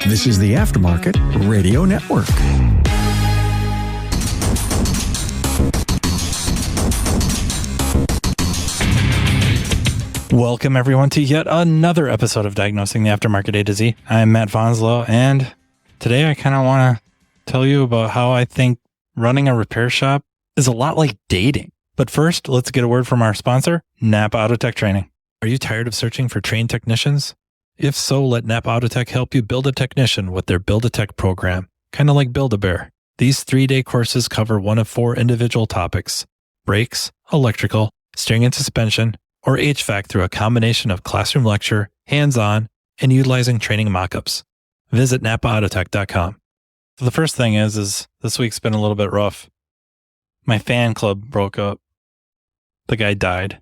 This is the Aftermarket Radio Network. Welcome, everyone, to yet another episode of Diagnosing the Aftermarket A to Z. I'm Matt Fanslow, and today I kind of want to tell you about how I think running a repair shop is a lot like dating. But first, let's get a word from our sponsor, NAPA Auto Tech Training. Are you tired of searching for trained technicians? If so, let NAPA Auto Tech help you build a technician with their Build-A-Tech program, kind of like Build-A-Bear. These 3-day courses cover one of 4 individual topics: brakes, electrical, steering and suspension, or HVAC through a combination of classroom lecture, hands-on, and utilizing training mock-ups. Visit NAPAAutotech.com. So the first thing is this week's been a little bit rough. My fan club broke up. The guy died.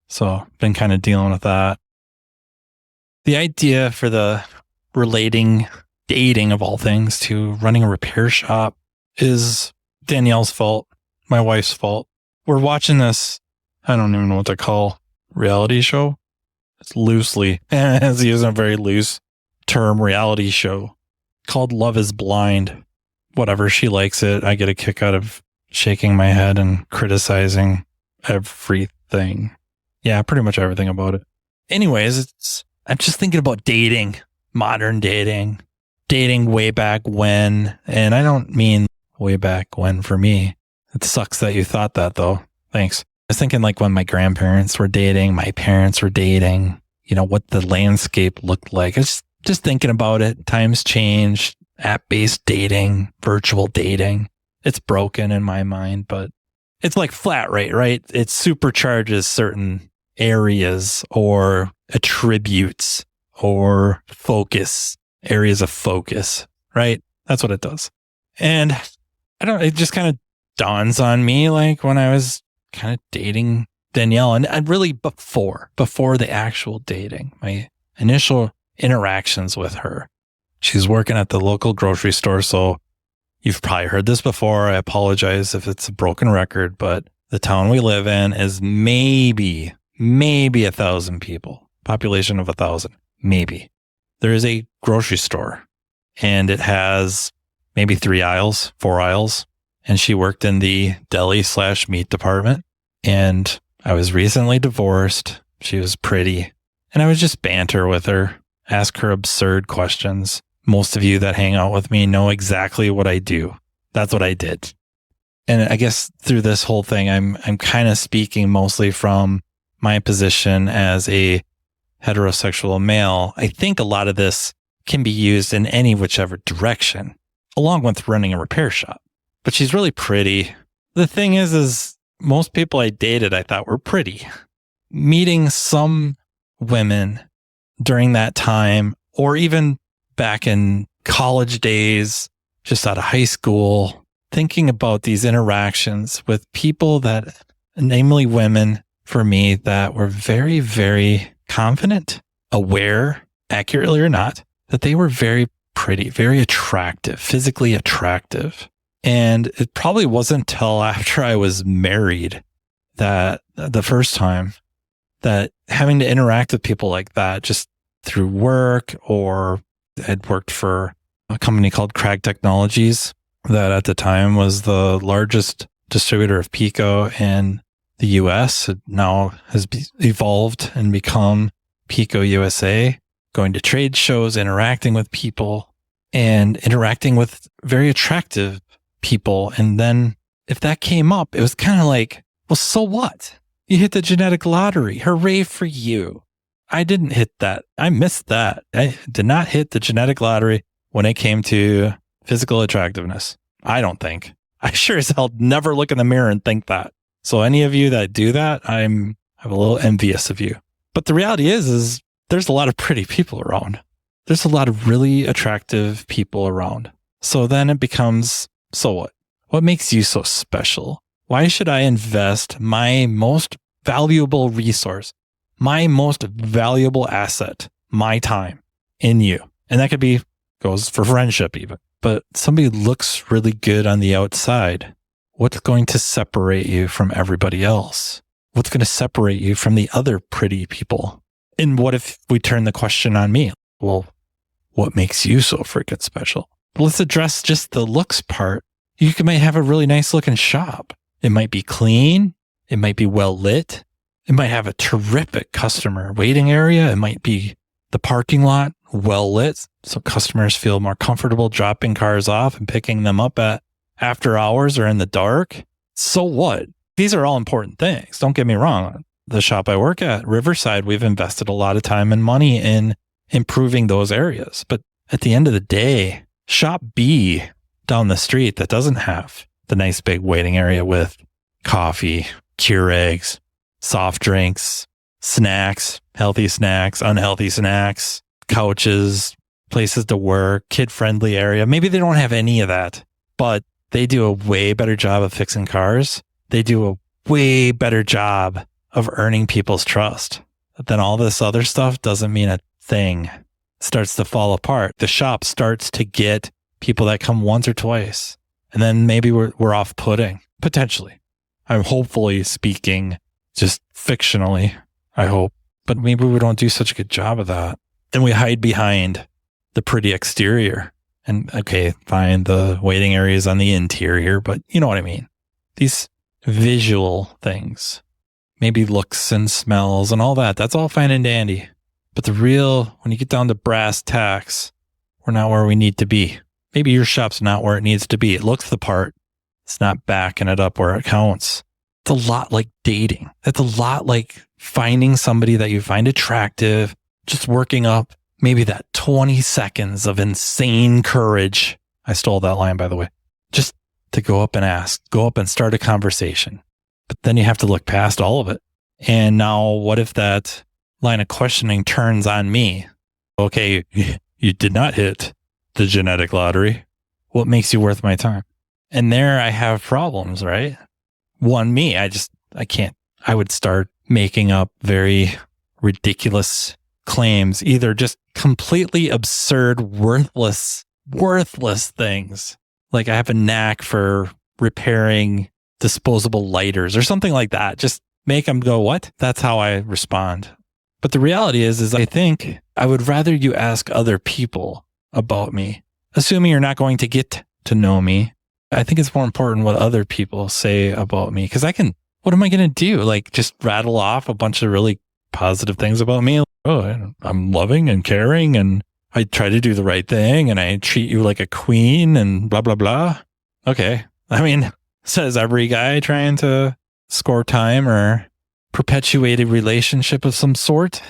So been kind of dealing with that. The idea for the relating dating of all things to running a repair shop is Danielle's fault, my wife's fault. We're watching this, I don't even know what to call, reality show. It's loosely, as using a very loose term, reality show called Love is Blind. Whatever, she likes it. I get a kick out of shaking my head and criticizing everything. Yeah, pretty much everything about it. Anyways, I'm just thinking about dating, modern dating way back when. And I don't mean way back when for me. It sucks that you thought that, though. Thanks. I was thinking like when my grandparents were dating, my parents were dating, you know, what the landscape looked like. It's just thinking about it. Times changed, app-based dating, virtual dating. It's broken in my mind, but it's like flat rate, right? It supercharges certain areas or attributes or focus, areas of focus, right? That's what it does. And it just kind of dawns on me like when I was kind of dating Danielle and really before the actual dating, my initial interactions with her. She's working at the local grocery store. So you've probably heard this before. I apologize if it's a broken record, but the town we live in is maybe 1,000 people, population of 1,000, maybe. There is a grocery store and it has maybe 3 aisles, 4 aisles. And she worked in the deli/meat department. And I was recently divorced. She was pretty. And I would just banter with her, ask her absurd questions. Most of you that hang out with me know exactly what I do. That's what I did. And I guess through this whole thing, I'm kind of speaking mostly from my position as a heterosexual male. I think a lot of this can be used in any whichever direction, along with running a repair shop. But she's really pretty. The thing is most people I dated I thought were pretty. Meeting some women during that time, or even back in college days, just out of high school, thinking about these interactions with people that, namely women for me, that were very, very confident, aware, accurately or not, that they were very pretty, very attractive, physically attractive. And it probably wasn't until after I was married that the first time that having to interact with people like that just through work, or I'd worked for a company called Crag Technologies that at the time was the largest distributor of Pico in the US. It now has evolved and become Pico USA, going to trade shows, interacting with people and interacting with very attractive people. And then if that came up, it was kind of like, well, so what? You hit the genetic lottery. Hooray for you. I didn't hit that. I missed that. I did not hit the genetic lottery when it came to physical attractiveness. I don't think. I sure as hell never look in the mirror and think that. So any of you that do that, I'm a little envious of you. But the reality is there's a lot of pretty people around. There's a lot of really attractive people around. So then it becomes, so what? What makes you so special? Why should I invest my most valuable resource, my most valuable asset, my time, in you? And that goes for friendship even. But somebody looks really good on the outside. What's going to separate you from everybody else? What's going to separate you from the other pretty people? And what if we turn the question on me? Well, what makes you so freaking special. But let's address just the looks part. You might have a really nice looking shop. It might be clean. It might be well lit. It might have a terrific customer waiting area. It might be the parking lot well lit, so customers feel more comfortable dropping cars off and picking them up at after hours or in the dark. So what? These are all important things. Don't get me wrong. The shop I work at, Riverside, we've invested a lot of time and money in improving those areas. But at the end of the day, shop B down the street that doesn't have the nice big waiting area with coffee, Keurigs, soft drinks, snacks, healthy snacks, unhealthy snacks, couches, places to work, kid-friendly area. Maybe they don't have any of that, but they do a way better job of fixing cars. They do a way better job of earning people's trust. Then all this other stuff doesn't mean a thing. It starts to fall apart. The shop starts to get people that come once or twice, and then maybe we're off-putting, potentially. I'm hopefully speaking just fictionally, I hope, but maybe we don't do such a good job of that. And we hide behind the pretty exterior. And okay, fine, the waiting area is on the interior, but you know what I mean. These visual things, maybe looks and smells and all that, that's all fine and dandy. But the real, when you get down to brass tacks, we're not where we need to be. Maybe your shop's not where it needs to be. It looks the part. It's not backing it up where it counts. It's a lot like dating. It's a lot like finding somebody that you find attractive, just working up maybe that 20 seconds of insane courage. I stole that line, by the way. Just to go up and ask, go up and start a conversation. But then you have to look past all of it. And now what if that line of questioning turns on me? Okay, you did not hit the genetic lottery. What makes you worth my time? And there I have problems, right? One, me, I can't. I would start making up very ridiculous claims, either just completely absurd, worthless things. Like I have a knack for repairing disposable lighters or something like that. Just make them go, what? That's how I respond. But the reality is I think I would rather you ask other people about me, assuming you're not going to get to know me. I think it's more important what other people say about me, because what am I going to do? Like just rattle off a bunch of really positive things about me. Oh, I'm loving and caring and I try to do the right thing and I treat you like a queen and blah, blah, blah. Okay. I mean, says every guy trying to score time or perpetuate a relationship of some sort.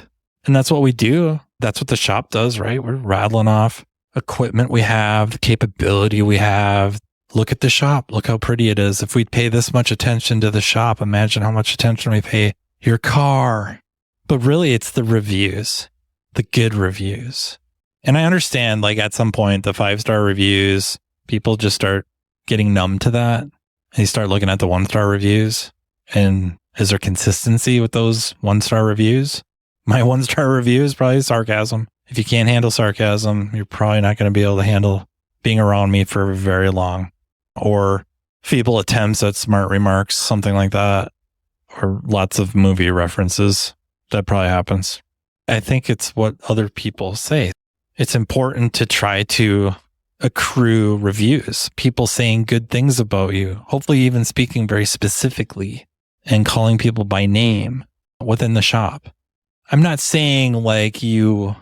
And that's what we do. That's what the shop does, right? We're rattling off equipment we have, the capability we have. Look at the shop. Look how pretty it is. If we'd pay this much attention to the shop, imagine how much attention we pay your car. But really, it's the reviews, the good reviews. And I understand, like at some point, the 5-star reviews, people just start getting numb to that. They start looking at the 1-star reviews. And is there consistency with those 1-star reviews? My 1-star review is probably sarcasm. If you can't handle sarcasm, you're probably not going to be able to handle being around me for very long. Or feeble attempts at smart remarks, something like that. Or lots of movie references. That probably happens. I think it's what other people say. It's important to try to accrue reviews, people saying good things about you, hopefully even speaking very specifically and calling people by name within the shop. I'm not saying like you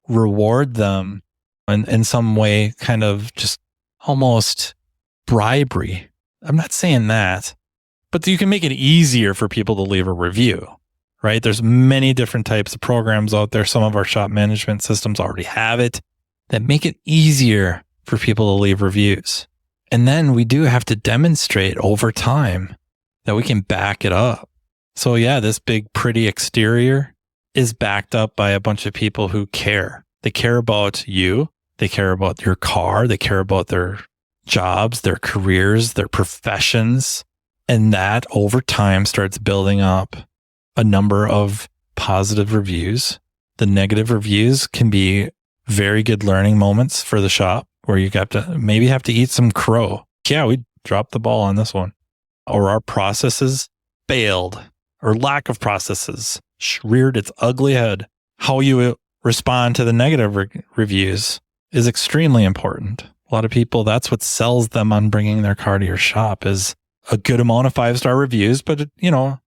reward them in some way, kind of just almost bribery. I'm not saying that, but you can make it easier for people to leave a review, right? There's many different types of programs out there. Some of our shop management systems already have it that make it easier for people to leave reviews. And then we do have to demonstrate over time that we can back it up. So yeah, this big, pretty exterior is backed up by a bunch of people who care. They care about you. They care about your car. They care about their jobs, their careers, their professions. And that over time starts building up a number of positive reviews. The negative reviews can be very good learning moments for the shop where you got to maybe have to eat some crow. Yeah, we dropped the ball on this one. Or our processes failed, or lack of processes reared its ugly head. How you respond to the negative reviews is extremely important. A lot of people, that's what sells them on bringing their car to your shop is a good amount of 5-star reviews. But,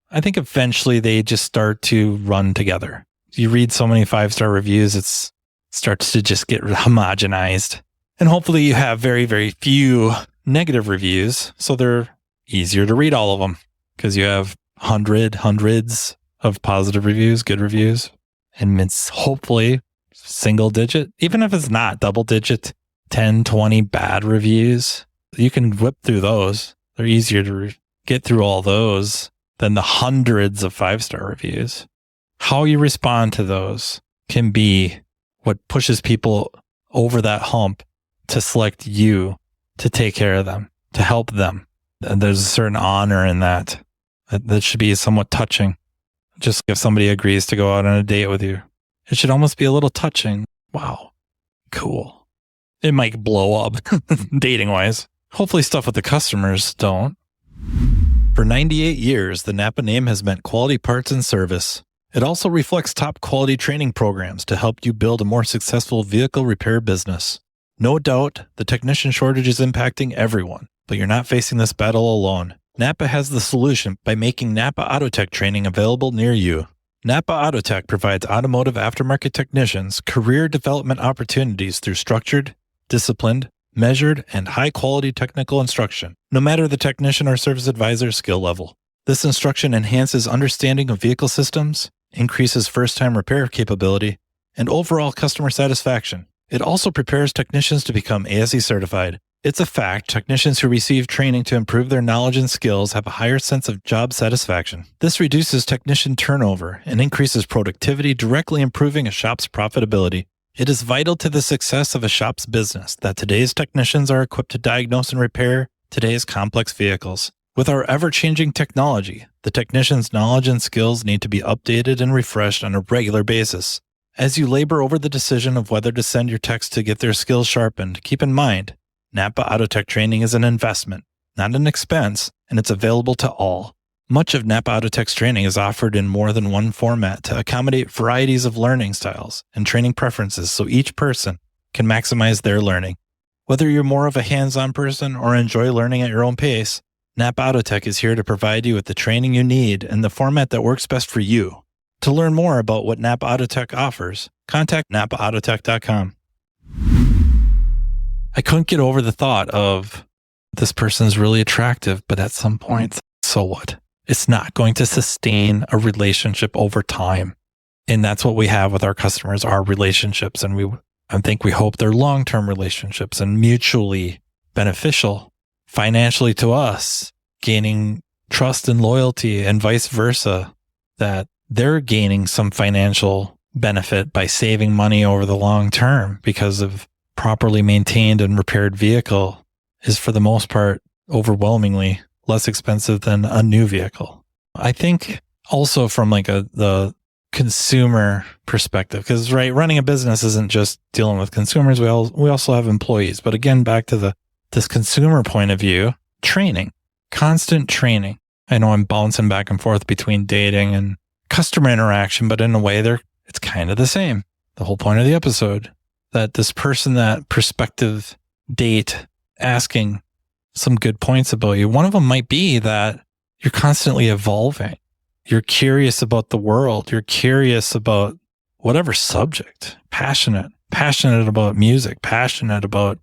I think eventually they just start to run together. You read so many 5-star reviews, it starts to just get homogenized. And hopefully you have very, very few negative reviews. So they're easier to read all of them because you have hundreds of positive reviews, good reviews. And it's hopefully single digit, even if it's not double digit, 10, 20 bad reviews. You can whip through those. They're easier to get through all those than the hundreds of 5-star reviews. How you respond to those can be what pushes people over that hump to select you to take care of them, to help them. And there's a certain honor in that. That should be somewhat touching. Just if somebody agrees to go out on a date with you, it should almost be a little touching. Wow, cool. It might blow up dating wise. Hopefully stuff with the customers don't. For 98 years, the NAPA name has meant quality parts and service. It also reflects top quality training programs to help you build a more successful vehicle repair business. No doubt, the technician shortage is impacting everyone, but you're not facing this battle alone. NAPA has the solution by making NAPA Auto Tech Training available near you. NAPA Auto Tech provides automotive aftermarket technicians career development opportunities through structured, disciplined, measured, and high-quality technical instruction, no matter the technician or service advisor's skill level. This instruction enhances understanding of vehicle systems, increases first-time repair capability, and overall customer satisfaction. It also prepares technicians to become ASE certified. It's a fact technicians who receive training to improve their knowledge and skills have a higher sense of job satisfaction. This reduces technician turnover and increases productivity, directly improving a shop's profitability. It is vital to the success of a shop's business that today's technicians are equipped to diagnose and repair today's complex vehicles. With our ever-changing technology, the technician's knowledge and skills need to be updated and refreshed on a regular basis. As you labor over the decision of whether to send your techs to get their skills sharpened, keep in mind, NAPA Auto Tech Training is an investment, not an expense, and it's available to all. Much of NAPA Auto Tech's training is offered in more than one format to accommodate varieties of learning styles and training preferences so each person can maximize their learning. Whether you're more of a hands-on person or enjoy learning at your own pace, NAPA Auto Tech is here to provide you with the training you need in the format that works best for you. To learn more about what NAPA Auto Tech offers, contact NAPAAutotech.com. I couldn't get over the thought of this person's really attractive, but at some point, so what? It's not going to sustain a relationship over time. And that's what we have with our customers, our relationships. And I think we hope they're long-term relationships and mutually beneficial financially to us, gaining trust and loyalty and vice versa, that they're gaining some financial benefit by saving money over the long term because of properly maintained and repaired vehicle is for the most part overwhelmingly less expensive than a new vehicle. I think also from like the consumer perspective, because running a business isn't just dealing with consumers. We also have employees. But again, back to this consumer point of view, training, constant training. I know I'm bouncing back and forth between dating and customer interaction, but in a way it's kind of the same. The whole point of the episode, that this person, that prospective date asking some good points about you. One of them might be that you're constantly evolving. You're curious about the world. You're curious about whatever subject, passionate about music, passionate about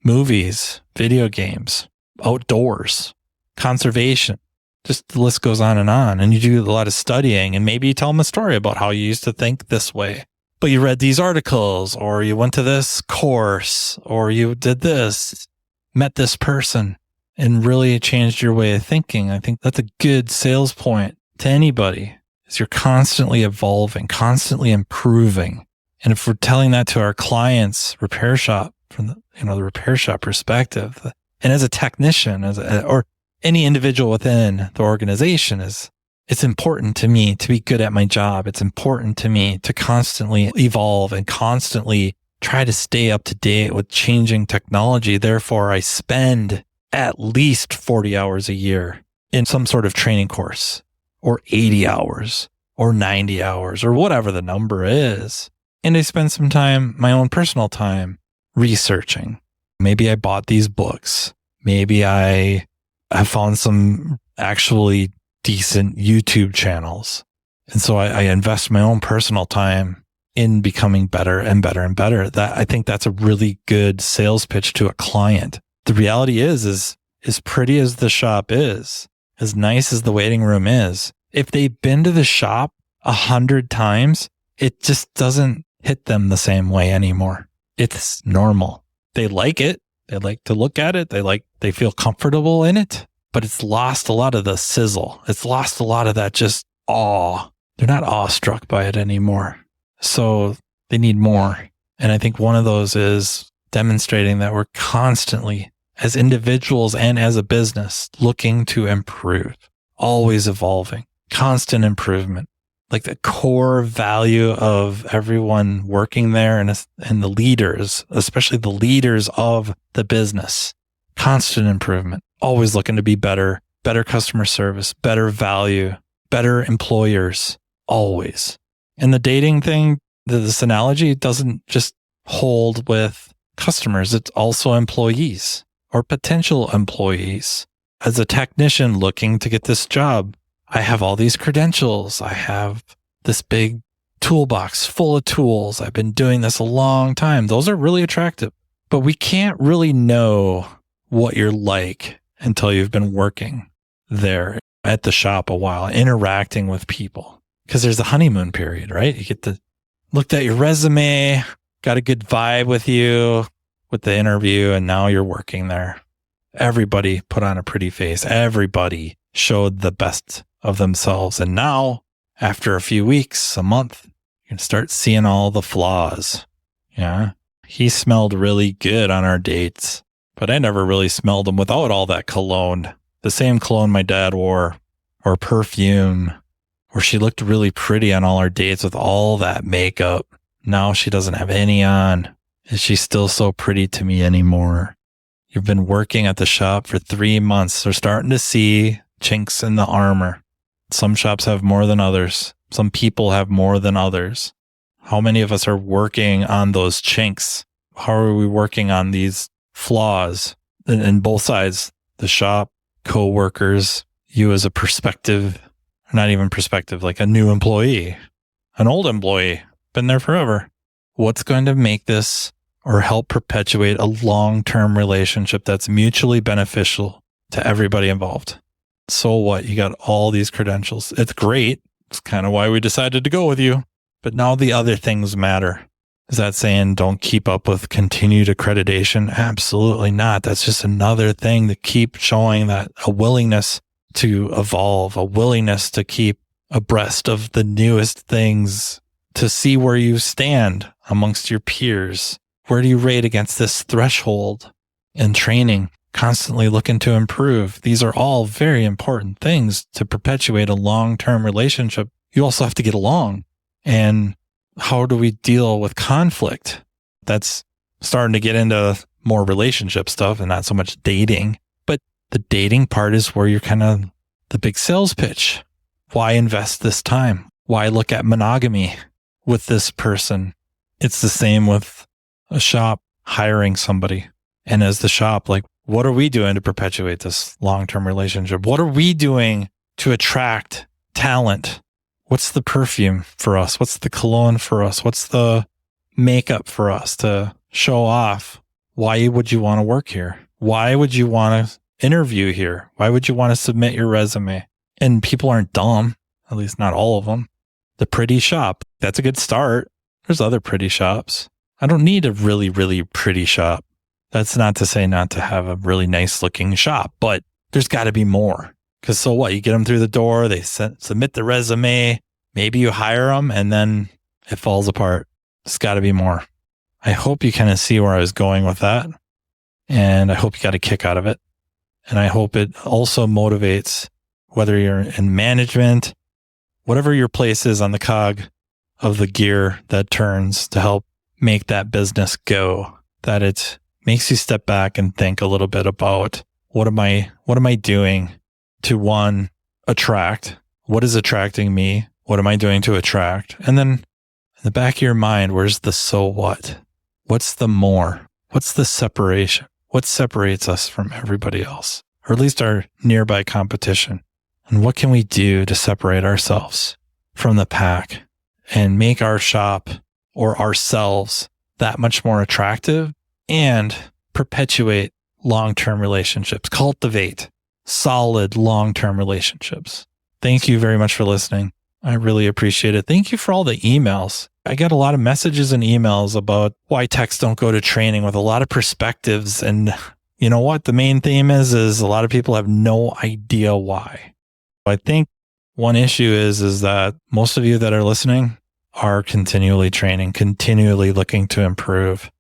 movies, video games, outdoors, conservation. Just the list goes on. And you do a lot of studying, and maybe you tell them a story about how you used to think this way, but you read these articles, or you went to this course, or you did this, met this person, and really changed your way of thinking. I think that's a good sales point to anybody, is you're constantly evolving, constantly improving. And if we're telling that to our clients, repair shop, from the repair shop perspective, and as a technician, or any individual within the organization, it's important to me to be good at my job. It's important to me to constantly evolve and constantly try to stay up to date with changing technology. Therefore, I spend at least 40 hours a year in some sort of training course, or 80 hours, or 90 hours, or whatever the number is. And I spend some time, my own personal time, researching. Maybe I bought these books. Maybe I have found some actually decent YouTube channels. And so I invest my own personal time in becoming better and better and better. I think that's a really good sales pitch to a client. The reality is as pretty as the shop is, as nice as the waiting room is, if they've been to the shop 100 times, it just doesn't hit them the same way anymore. It's normal. They like it. They like to look at it. They feel comfortable in it, but it's lost a lot of the sizzle. It's lost a lot of that just awe. They're not awestruck by it anymore. So they need more. And I think one of those is demonstrating that we're constantly, as individuals and as a business, looking to improve, always evolving, constant improvement. Like the core value of everyone working there and the leaders, especially the leaders of the business, constant improvement, always looking to be better, better customer service, better value, better employers, always. And the dating thing, this analogy doesn't just hold with customers. It's also employees or potential employees. As a technician looking to get this job, I have all these credentials. I have this big toolbox full of tools. I've been doing this a long time. Those are really attractive, but we can't really know what you're like until you've been working there at the shop a while, interacting with people. Because there's a honeymoon period, right? You get to look at your resume, got a good vibe with you with the interview, and now you're working there. Everybody put on a pretty face. Everybody showed the best of themselves. And now, after a few weeks, a month, you can start seeing all the flaws. Yeah. He smelled really good on our dates, but I never really smelled him without all that cologne. The same cologne my dad wore, or perfume, or she looked really pretty on all our dates with all that makeup. Now she doesn't have any on. Is she still so pretty to me anymore? You've been working at the shop for 3 months. They're starting to see chinks in the armor. Some shops have more than others. Some people have more than others. How many of us are working on those chinks? How are we working on these flaws in both sides? The shop, co-workers, you as a perspective, not even perspective, like a new employee, an old employee, been there forever. What's going to make this or help perpetuate a long-term relationship that's mutually beneficial to everybody involved? So what? You got all these credentials. It's great. It's kind of why we decided to go with you. But now the other things matter. Is that saying don't keep up with continued accreditation? Absolutely not. That's just another thing to keep showing that a willingness to evolve, a willingness to keep abreast of the newest things, to see where you stand amongst your peers. Where do you rate against this threshold in training? Constantly looking to improve. These are all very important things to perpetuate a long-term relationship. You also have to get along. And how do we deal with conflict? That's starting to get into more relationship stuff and not so much dating. But the dating part is where you're kind of the big sales pitch. Why invest this time? Why look at monogamy with this person? It's the same with a shop hiring somebody. And as the shop, like, what are we doing to perpetuate this long-term relationship? What are we doing to attract talent? What's the perfume for us? What's the cologne for us? What's the makeup for us to show off? Why would you want to work here? Why would you want to interview here? Why would you want to submit your resume? And people aren't dumb, at least not all of them. The pretty shop, that's a good start. There's other pretty shops. I don't need a really, really pretty shop. That's not to say not to have a really nice looking shop, but there's got to be more. Because so what? You get them through the door, they submit the resume, maybe you hire them, and then it falls apart. There's got to be more. I hope you kind of see where I was going with that. And I hope you got a kick out of it. And I hope it also motivates, whether you're in management, whatever your place is on the cog of the gear that turns to help make that business go, that it makes you step back and think a little bit about what am I doing to, one, attract? What is attracting me? What am I doing to attract? And then in the back of your mind, where's the so what? What's the more? What's the separation? What separates us from everybody else, or at least our nearby competition? And what can we do to separate ourselves from the pack and make our shop or ourselves that much more attractive and perpetuate long-term relationships, cultivate solid long-term relationships? Thank you very much for listening. I really appreciate it. Thank you for all the emails. I get a lot of messages and emails about why techs don't go to training with a lot of perspectives. And you know what? The main theme is a lot of people have no idea why. I think one issue is that most of you that are listening are continually training, continually looking to improve.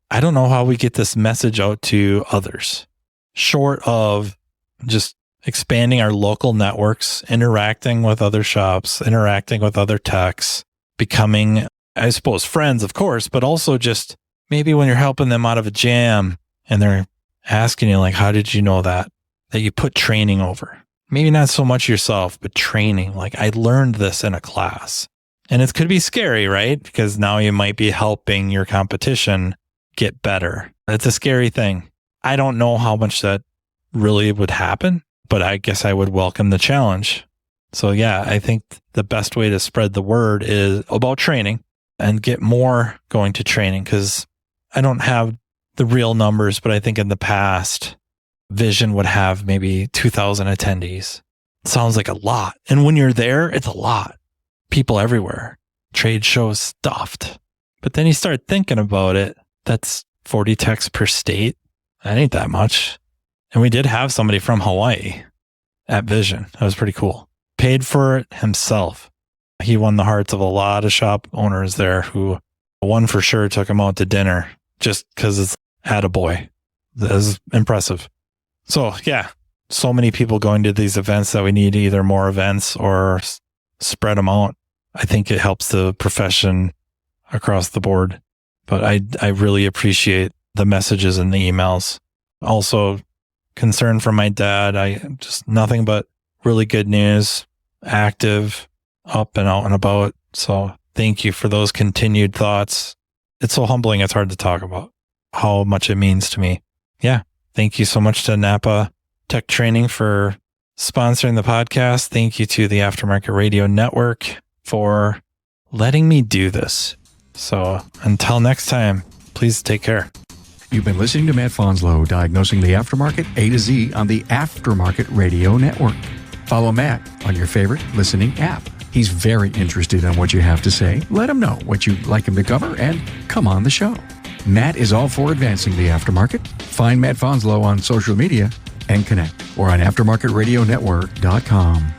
I don't know how we get this message out to others, short of just expanding our local networks, interacting with other shops, interacting with other techs, becoming, I suppose, friends, of course, but also just maybe when you're helping them out of a jam and they're asking you, like, how did you know that you put training over? Maybe not so much yourself, but training. Like, I learned this in a class. And it could be scary, right? Because now you might be helping your competition get better. It's a scary thing. I don't know how much that really would happen, but I guess I would welcome the challenge. So yeah, I think the best way to spread the word is about training and get more going to training, because I don't have the real numbers, but I think in the past, Vision would have maybe 2,000 attendees. Sounds like a lot. And when you're there, it's a lot. People everywhere. Trade shows stuffed. But then you start thinking about it. That's 40 techs per state. That ain't that much. And we did have somebody from Hawaii at Vision. That was pretty cool. Paid for it himself. He won the hearts of a lot of shop owners there, who one for sure took him out to dinner just because it's attaboy. That is impressive. So yeah, so many people going to these events that we need either more events or spread them out. I think it helps the profession across the board. But I really appreciate the messages and the emails. Also, concern from my dad. I just nothing but really good news, active, up and out and about. So thank you for those continued thoughts. It's so humbling. It's hard to talk about how much it means to me. Yeah. Thank you so much to NAPA Tech Training for sponsoring the podcast. Thank you to the Aftermarket Radio Network for letting me do this. So until next time, please take care. You've been listening to Matt Fanslow, diagnosing the aftermarket A to Z on the Aftermarket Radio Network. Follow Matt on your favorite listening app. He's very interested in what you have to say. Let him know what you'd like him to cover and come on the show. Matt is all for advancing the aftermarket. Find Matt Fanslow on social media and connect or on AftermarketRadioNetwork.com.